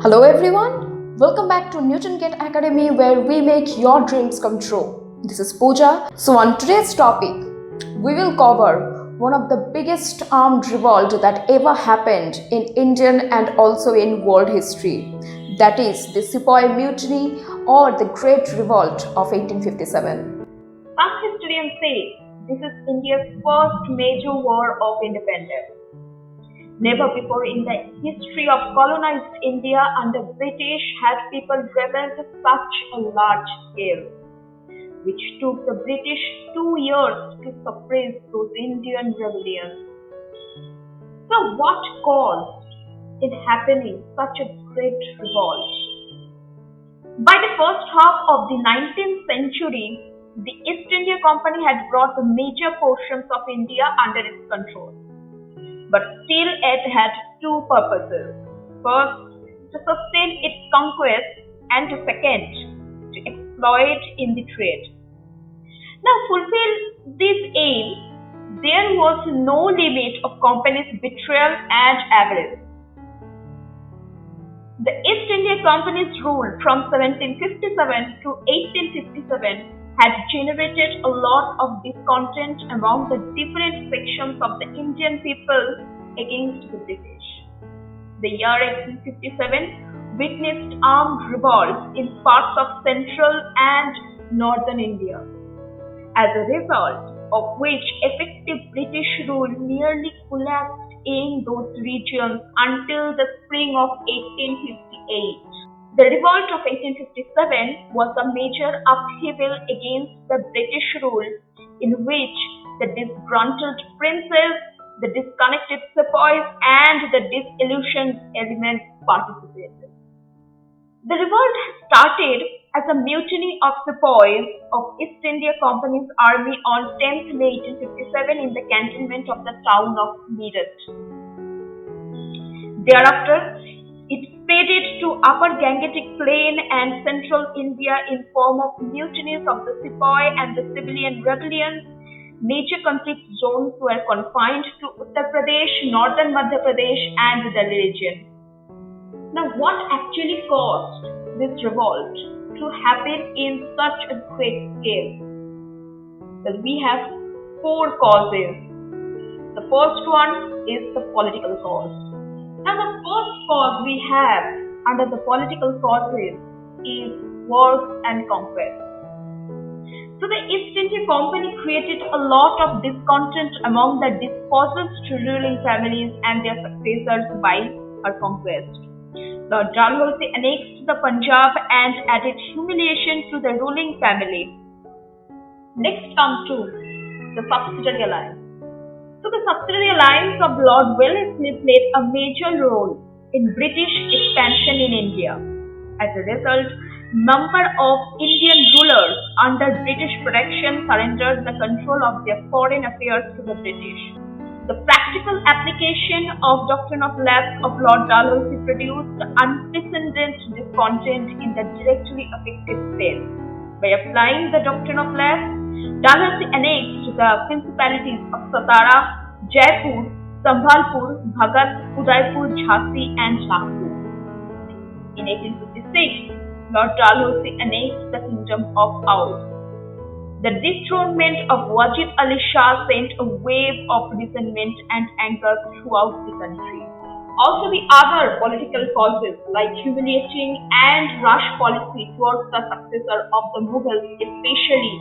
Hello everyone, welcome back to Newton Gate Academy where we make your dreams come true. This is Pooja. So on today's topic, we will cover one of the biggest armed revolt that ever happened in Indian and also in world history. That is the Sepoy Mutiny or the Great Revolt of 1857. Some historians say this is India's first major war of independence. Never before in the history of colonized India under British had people rebelled to such a large scale, which took the British 2 years to suppress those Indian rebellions. So what caused it happening such a great revolt? By the first half of the 19th century, the East India Company had brought the major portions of India under its control. But still it had two purposes. First, to sustain its conquest, and second, to exploit in the trade. Now fulfill this aim, there was no limit of company's betrayal and avarice. The East India Company's rule from 1757 to 1857 had generated a lot of discontent among the different sections of the Indian people against the British. The year 1857 witnessed armed revolts in parts of central and northern India, as a result of which effective British rule nearly collapsed in those regions until the spring of 1858. The revolt of 1857 was a major upheaval against the British rule in which the disgruntled princes, the disconnected sepoys and the disillusioned elements participated. The revolt started as a mutiny of sepoys of East India Company's army on 10th May 1857 in the cantonment of the town of Meerut. Thereafter, it spreaded to Upper Gangetic Plain and Central India in form of mutinies of the sepoy and the civilian rebellions. Major conflict zones were confined to Uttar Pradesh, Northern Madhya Pradesh and the Delhi region. Now what actually caused this revolt to happen in such a great scale? Well, we have four causes. The first one is the political cause. Now the first cause we have under the political causes is wars and conquest. So the East India Company created a lot of discontent among the dispossessed ruling families and their successors by her conquest. Lord Dalhousie annexed the Punjab and added humiliation to the ruling family. Next comes to the subsidiary alliance. So the subsidiary alliance of Lord Wellesley played a major role in British expansion in India. As a result, number of Indian rulers under British protection surrendered the control of their foreign affairs to the British. The practical application of doctrine of lapse of Lord Dalhousie produced unprecedented discontent in the directly affected states. By applying the doctrine of lapse, Dalhousie annexed the principalities of Satara, Jaipur, Sambhalpur, Bhagat, Udaipur, Jhansi and Nagpur. In 1856, Lord Dalhousie annexed the kingdom of Oudh. The dethronement of Wajid Ali Shah sent a wave of resentment and anger throughout the country. Also the other political causes like humiliating and rash policy towards the successor of the Mughals, especially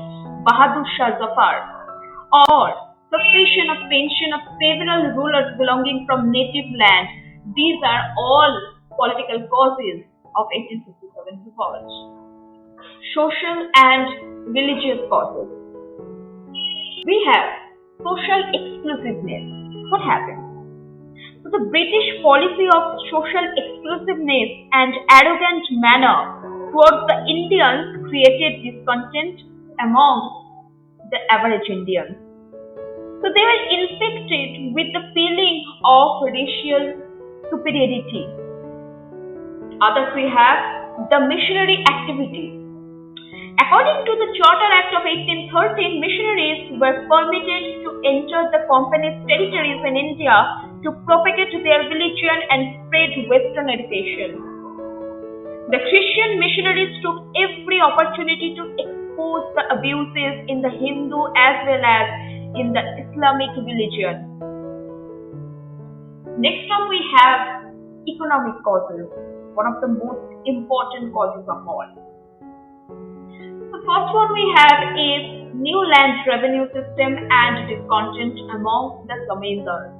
Bahadur Shah Zafar, or suppression of pension of several rulers belonging from native land. These are all political causes of 1857 revolt. Social and religious causes. We have social exclusiveness. What happened? So the British policy of social exclusiveness and arrogant manner towards the Indians created discontent among the average Indians. So they were infected with the feeling of racial superiority. Others we have the missionary activity. According to the Charter Act of 1813, missionaries were permitted to enter the company's territories in India to propagate their religion and spread Western education. The Christian missionaries took every opportunity to expose the abuses in the Hindu as well as in the Islamic religion. Next up we have economic causes, one of the most important causes of all. The first one we have is new land revenue system and discontent among the zamindars.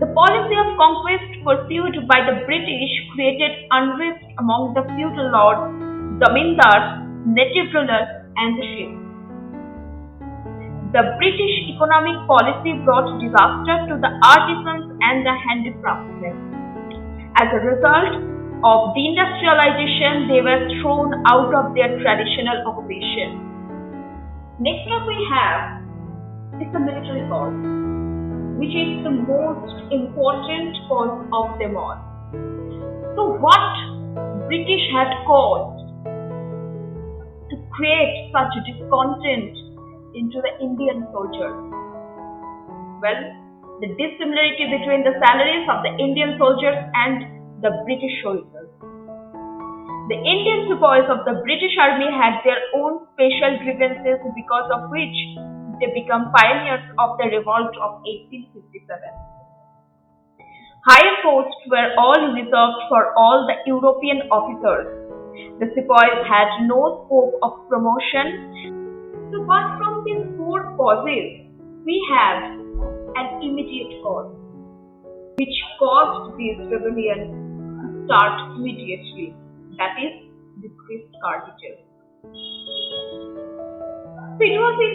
The policy of conquest pursued by the British created unrest among the feudal lords, zamindars, native rulers and the sheikhs. The British economic policy brought disaster to the artisans and the handicraftsmen. As a result of deindustrialization, they were thrown out of their traditional occupation. Next up we have is the military cause, which is the most important cause of them all. So what British had caused to create such discontent into the Indian soldiers? Well, the dissimilarity between the salaries of the Indian soldiers and the British soldiers. The Indian sepoys of the British army had their own special grievances, because of which they became pioneers of the revolt of 1857. Higher posts were all reserved for all the European officers. The sepoys had no scope of promotion. So apart from these four causes, we have an immediate cause, which caused this rebellion to start immediately, that is, the grist cartridges. So it was in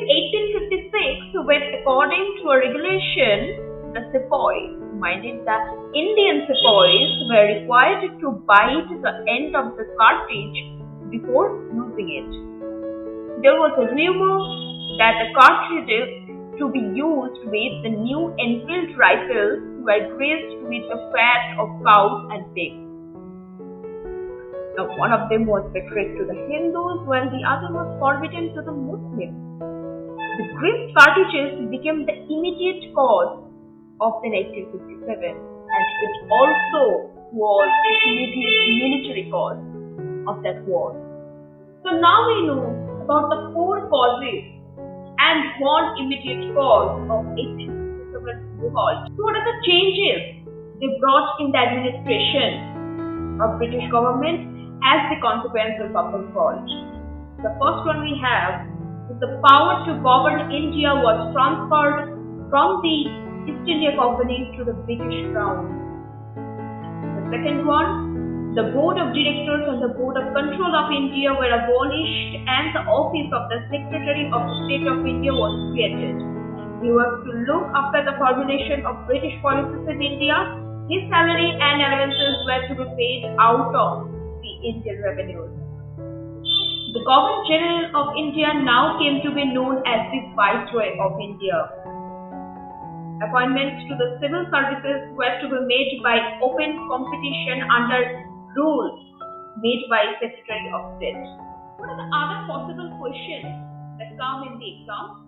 1856 when, according to a regulation, the sepoys, minded the Indian sepoys, were required to bite the end of the cartridge before using it. There was a rumor that the cartridges to be used with the new Enfield rifles were greased with the fat of cows and pigs. Now, one of them was sacred to the Hindus, while the other was forbidden to the Muslims. The grist cartridges became the immediate cause of the 1857, and it also was the immediate military cause of that war. So now we know about the four causes and one immediate cause of 1857 revolt. So what are the changes they brought in the administration of British government as the consequences of the revolt? The first one we have is the power to govern India was transferred from the East India Company to the British Crown. The second one, the Board of Directors and the Board of Control of India were abolished, and the office of the Secretary of State of India was created. He was to look after the formulation of British policies in India. His salary and allowances were to be paid out of the Indian revenues. The Governor General of India now came to be known as the Viceroy of India. Appointments to the civil services were to be made by open competition under rules made by Secretary of State. What are the other possible questions that come in the exam?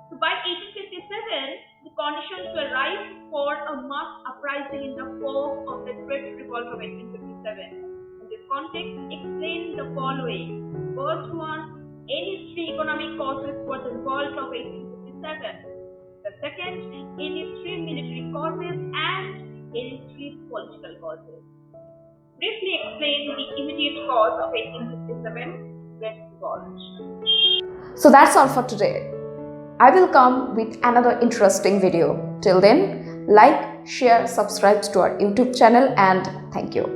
So by 1857, the conditions were ripe for a mass uprising in the form of the Great Revolt of 1857. In this context, explain the following. First one, any three economic causes for the revolt of 1857. The second, any three military causes, and any three political causes. Briefly explain the immediate cause of 1857 Great Revolt. So that's all for today. I will come with another interesting video. Till then, like, share, subscribe to our YouTube channel, and thank you.